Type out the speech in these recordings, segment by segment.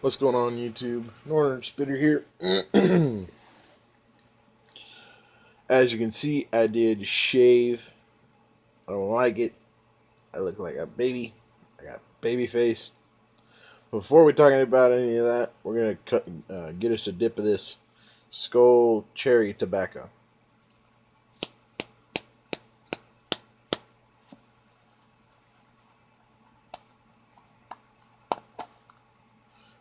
What's going on, YouTube? Northern Spitter here. As you can see, I did shave. I don't like it. I look like a baby. I got baby face. Before we talking about any of that, we're gonna get us a dip of this Skull Cherry Tobacco.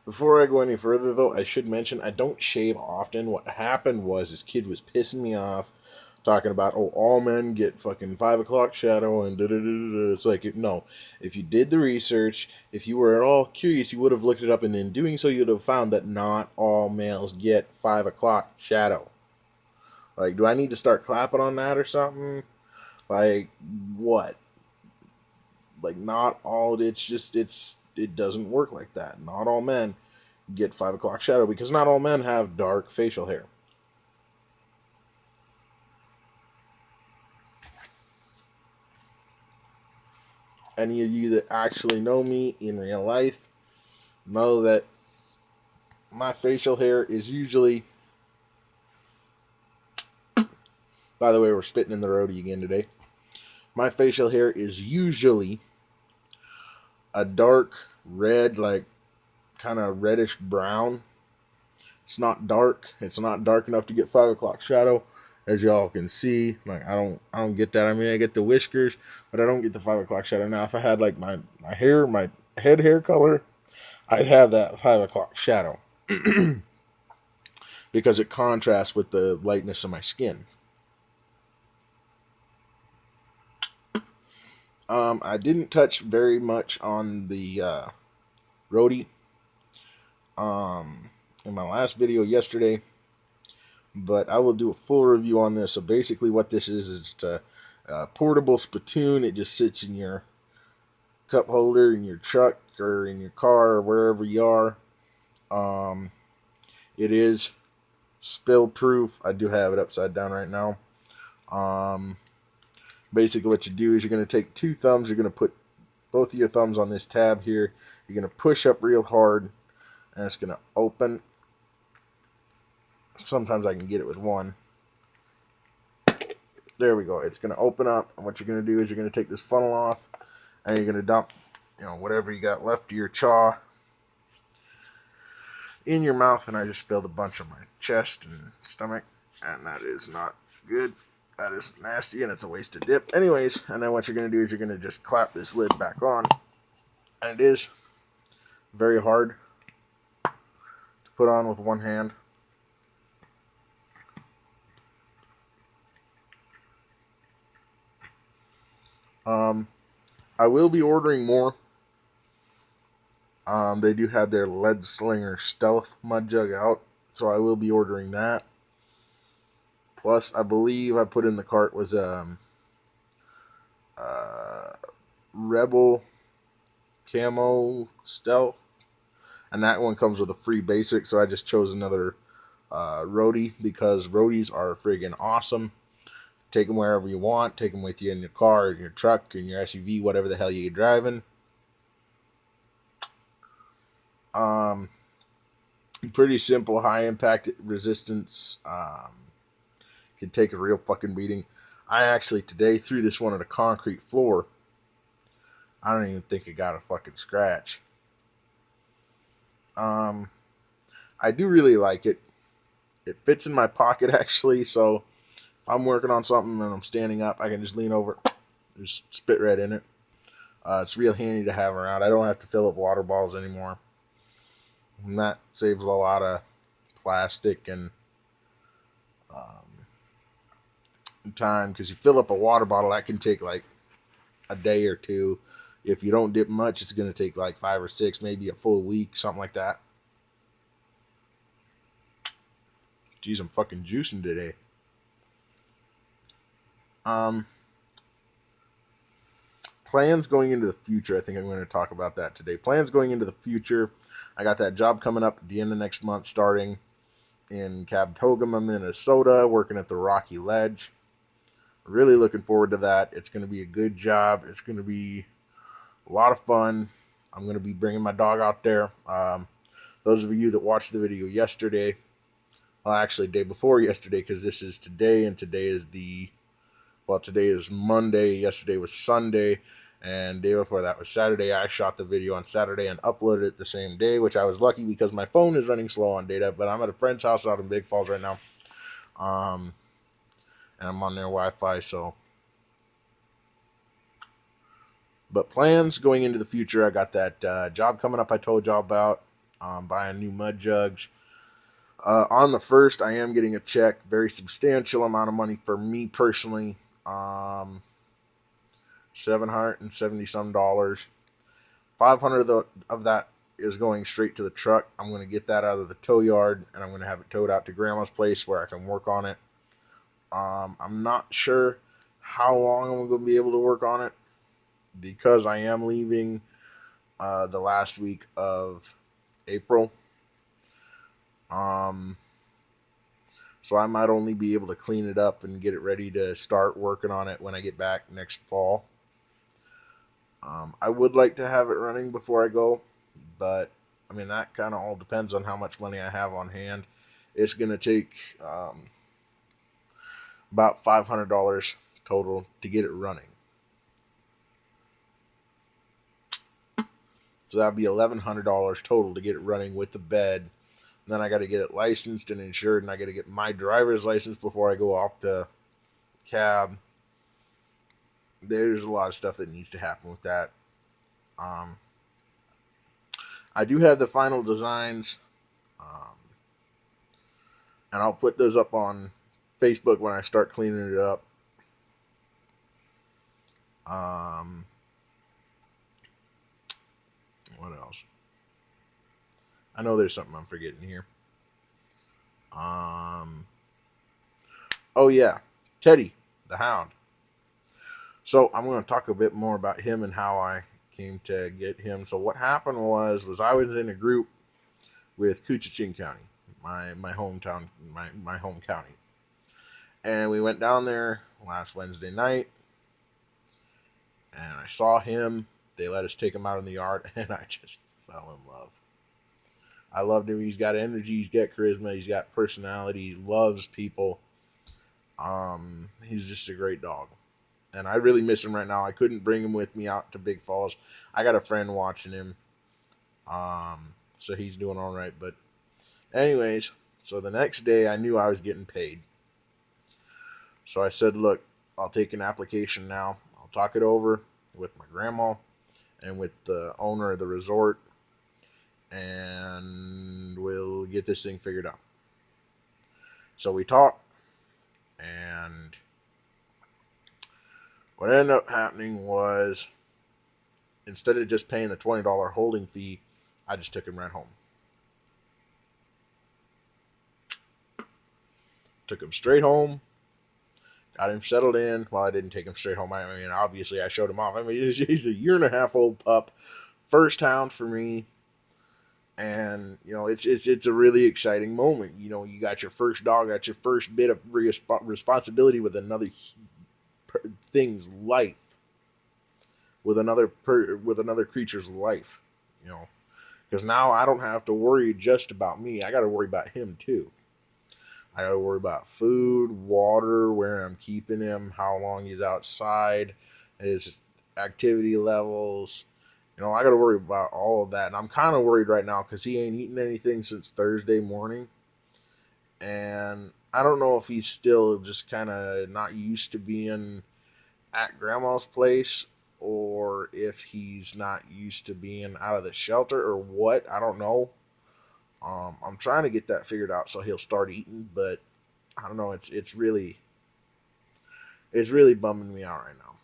Before I go any further, though, I should mention I don't shave often. What happened was this kid was pissing me off, talking about, oh, all men get fucking 5 o'clock shadow and da da da da. It's like, no, if you did the research, if you were at all curious, you would have looked it up, and in doing so, you'd have found that not all males get 5 o'clock shadow. Like, do I need to start clapping on that or something? Like, what? Like, not all. It doesn't work like that. Not all men get 5 o'clock shadow because not all men have dark facial hair. Any of you that actually know me in real life know that my facial hair is usually. By the way, we're spitting in the roadie again today. My facial hair is usually a dark red, like kind of reddish brown. It's not dark. It's not dark enough to get 5 o'clock shadow, as y'all can see. Like I don't get that. I mean, I get the whiskers, but I don't get the 5 o'clock shadow. Now, if I had like my hair, my head hair color, I'd have that 5 o'clock shadow because it contrasts with the lightness of my skin. I didn't touch very much on the roadie in my last video yesterday, but I will do a full review on this. So basically what this is it's a portable spittoon. It just sits in your cup holder in your truck or in your car or wherever you are. It is spill proof. I do have it upside down right now. Basically what you do is you're going to take two thumbs. You're going to put both of your thumbs on this tab here. You're going to push up real hard and it's going to open. Sometimes I can get it with one. There we go. It's going to open up, and what you're going to do is you're going to take this funnel off, and you're going to dump, whatever you got left of your chaw in your mouth. And I just spilled a bunch on my chest and stomach, and that is not good. That is nasty, and it's a waste of dip. Anyways, and then what you're going to do is you're going to just clap this lid back on, and it is very hard to put on with one hand. I will be ordering more. They do have their Lead Slinger Stealth mud jug out, so I will be ordering that. Plus, I believe I put in the cart was Rebel Camo Stealth, and that one comes with a free basic, so I just chose another roadie because roadies are friggin' awesome. Take them wherever you want. Take them with you in your car, in your truck, in your SUV, whatever the hell you're driving. Pretty simple, high impact resistance. Can take a real fucking beating. I actually today threw this one on a concrete floor. I don't even think it got a fucking scratch. I do really like it. It fits in my pocket actually, so if I'm working on something and I'm standing up, I can just lean over, just spit right in it. It's real handy to have around. I don't have to fill up water bottles anymore. And that saves a lot of plastic and time, because you fill up a water bottle, that can take like a day or two. If you don't dip much, it's going to take like 5 or 6, maybe a full week, something like that. Geez, I'm fucking juicing today. Plans going into the future. I think I'm going to talk about that today. Plans going into the future. I got that job coming up at the end of next month, starting in Cabtogama, Minnesota, working at the Rocky Ledge. Really looking forward to that. It's going to be a good job. It's going to be a lot of fun. I'm going to be bringing my dog out there. Those of you that watched the video yesterday, well, actually, day before yesterday, because this is today, and today is today is Monday, yesterday was Sunday, and day before that was Saturday. I shot the video on Saturday and uploaded it the same day, which I was lucky because my phone is running slow on data, but I'm at a friend's house out in Big Falls right now, and I'm on their Wi-Fi, so. But plans going into the future, I got that job coming up I told y'all about, buying new mud jugs. On the 1st, I am getting a check, very substantial amount of money for me personally. $770 some. $500 of that is going straight to the truck. I'm going to get that out of the tow yard, and I'm going to have it towed out to Grandma's place where I can work on it. I'm not sure how long I'm going to be able to work on it because I am leaving the last week of April. So I might only be able to clean it up and get it ready to start working on it when I get back next fall. I would like to have it running before I go, but I mean, that kind of all depends on how much money I have on hand. It's going to take about $500 total to get it running. So that'd be $1,100 total to get it running with the bed. And then I got to get it licensed and insured, and I got to get my driver's license before I go off the cab. There's a lot of stuff that needs to happen with that. I do have the final designs, and I'll put those up on Facebook when I start cleaning it up. What else? I know there's something I'm forgetting here. Oh yeah, Teddy, the hound. So I'm going to talk a bit more about him and how I came to get him. So what happened was I was in a group with Koochiching County, my hometown, my home county. And we went down there last Wednesday night, and I saw him. They let us take him out in the yard, and I just fell in love. I loved him. He's got energy. He's got charisma. He's got personality. He loves people. He's just a great dog. And I really miss him right now. I couldn't bring him with me out to Big Falls. I got a friend watching him. So he's doing all right. But anyways, so the next day I knew I was getting paid. So I said, look, I'll take an application now. I'll talk it over with my grandma and with the owner of the resort, and we'll get this thing figured out. So we talked, and what ended up happening was, instead of just paying the $20 holding fee, I just took him right home. Took him straight home. Got him settled in. Well, I didn't take him straight home. I mean, obviously, I showed him off. I mean, he's a 1.5-year-old pup. First hound for me. And, you know, it's a really exciting moment. You know, you got your first dog, got your first bit of responsibility with another thing's life. With another creature's life. You know. Because now I don't have to worry just about me. I got to worry about him, too. I got to worry about food, water, where I'm keeping him, how long he's outside, his activity levels. You know, I got to worry about all of that. And I'm kind of worried right now because he ain't eaten anything since Thursday morning. And I don't know if he's still just kind of not used to being at Grandma's place, or if he's not used to being out of the shelter, or what. I don't know. I'm trying to get that figured out so he'll start eating, but I don't know. It's really bumming me out right now.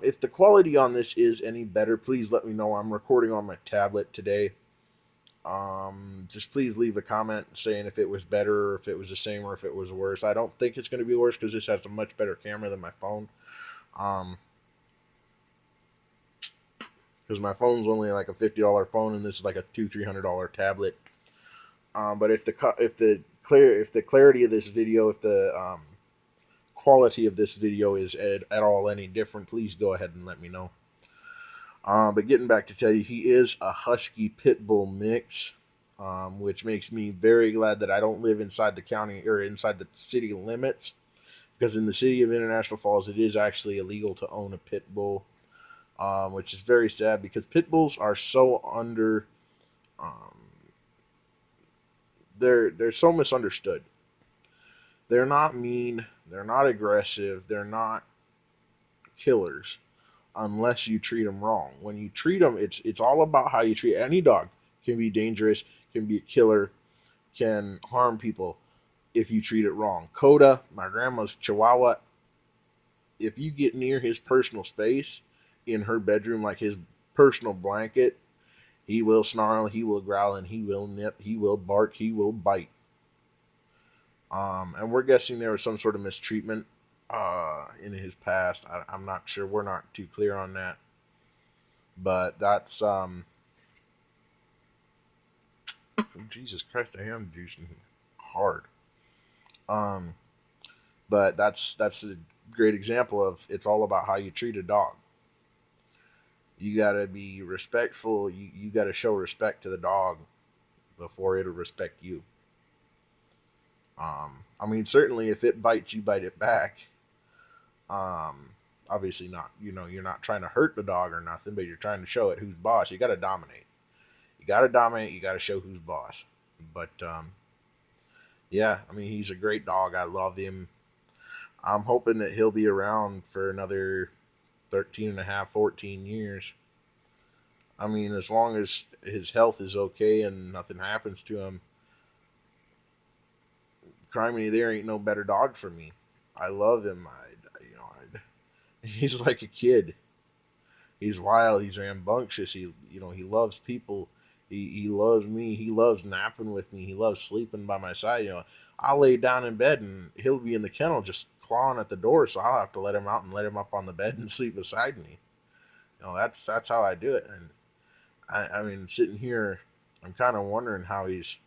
If the quality on this is any better, please let me know. I'm recording on my tablet today. Just please leave a comment saying if it was better, or if it was the same, or if it was worse. I don't think it's going to be worse because this has a much better camera than my phone. Because my phone's only like a $50 phone, and this is like a $200-300 tablet. But if the clarity of this video, if the quality of this video is at all any different, please go ahead and let me know. But getting back to Teddy, he is a Husky Pit Bull mix. which makes me very glad that I don't live inside the county or inside the city limits. Because in the city of International Falls, it is actually illegal to own a pit bull, which is very sad because pit bulls are so under, um, they're so misunderstood. They're not mean, they're not aggressive, they're not killers unless you treat them wrong. When you treat them, it's all about how you treat any dog. Can be dangerous, can be a killer, can harm people if you treat it wrong. Coda, my grandma's Chihuahua, if you get near his personal space in her bedroom, like his personal blanket, he will snarl, he will growl, and he will nip, he will bark, he will bite. And we're guessing there was some sort of mistreatment in his past. I'm not sure. We're not too clear on that. But that's Jesus Christ, I am juicing hard. Um, but that's a great example of it's all about how you treat a dog. You gotta be respectful. You gotta show respect to the dog before it'll respect you. I mean, certainly if it bites, you bite it back. Um, Obviously not. You know, you're not trying to hurt the dog or nothing, but you're trying to show it who's boss. You gotta dominate. You gotta dominate. You gotta show who's boss. But yeah, I mean, he's a great dog. I love him. I'm hoping that he'll be around for another 13 and a half, 14 years. I mean, as long as his health is okay and nothing happens to him, criminy, there ain't no better dog for me. I love him. He's like a kid. He's wild. He's rambunctious. He loves people. He loves me. He loves napping with me. He loves sleeping by my side. I'll lay down in bed and he'll be in the kennel just clawing at the door, so I'll have to let him out and let him up on the bed and sleep beside me. That's how I do it. And I mean, sitting here, I'm kind of wondering how he's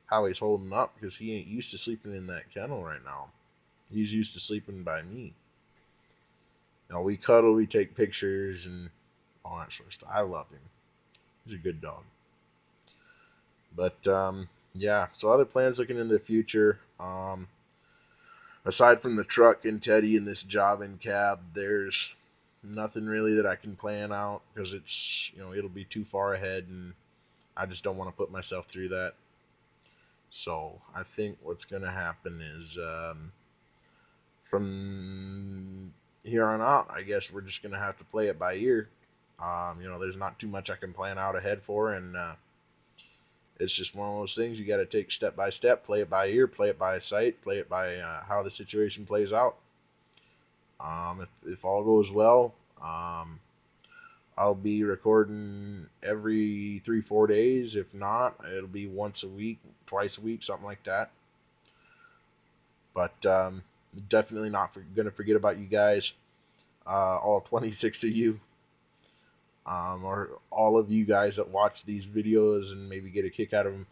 holding up because he ain't used to sleeping in that kennel right now. He's used to sleeping by me. We cuddle, we take pictures, and all that sort of stuff. I love him. He's a good dog. But yeah, so other plans looking in the future. Aside from the truck and Teddy and this job in cab, there's nothing really that I can plan out because it'll be too far ahead, and I just don't want to put myself through that. So I think what's gonna happen is from here on out, I guess we're just gonna have to play it by ear. There's not too much I can plan out ahead for, and it's just one of those things you got to take step by step, play it by ear, play it by sight, play it by how the situation plays out. If all goes well, I'll be recording every 3-4 days. If not, it'll be once a week, twice a week, something like that. But definitely not gonna forget about you guys, all 26 of you, or all of you guys that watch these videos and maybe get a kick out of them.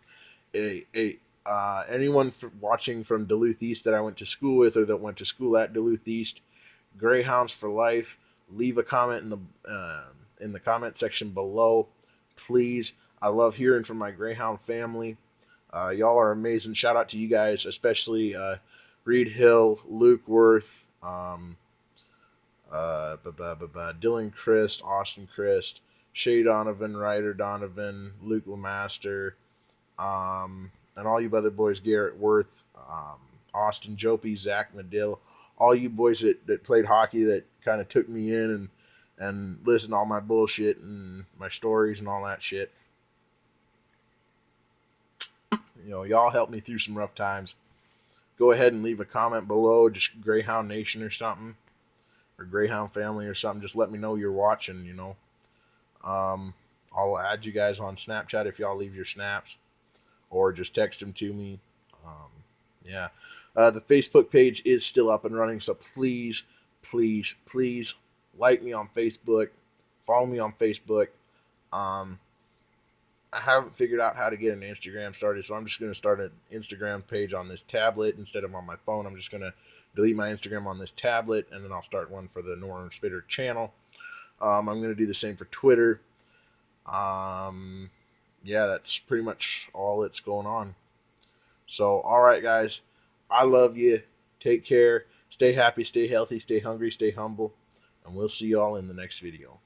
Anyone watching from Duluth East that I went to school with or that went to school at Duluth East, Greyhounds for life. Leave a comment in the comment section below, please. I love hearing from my Greyhound family. Y'all are amazing. Shout out to you guys, especially Reed Hill, Luke Worth, Dylan Christ, Austin Christ, Shay Donovan, Ryder Donovan, Luke Lemaster, and all you other boys, Garrett Worth, Austin Jopie, Zach Medill, all you boys that played hockey that kind of took me in and listened to all my bullshit and my stories and all that shit. Y'all helped me through some rough times. Go ahead and leave a comment below, just Greyhound Nation or something, or Greyhound Family or something. Just let me know you're watching, I'll add you guys on Snapchat if y'all leave your snaps, or just text them to me. Yeah. The Facebook page is still up and running, so please, please, please like me on Facebook. Follow me on Facebook. I haven't figured out how to get an Instagram started, so I'm just going to start an Instagram page on this tablet instead of on my phone. I'm just going to delete my Instagram on this tablet, and then I'll start one for the Norman Spitter channel. I'm going to do the same for Twitter. yeah, that's pretty much all that's going on. So, all right, guys, I love you. Take care. Stay happy, stay healthy, stay hungry, stay humble, and we'll see y'all in the next video.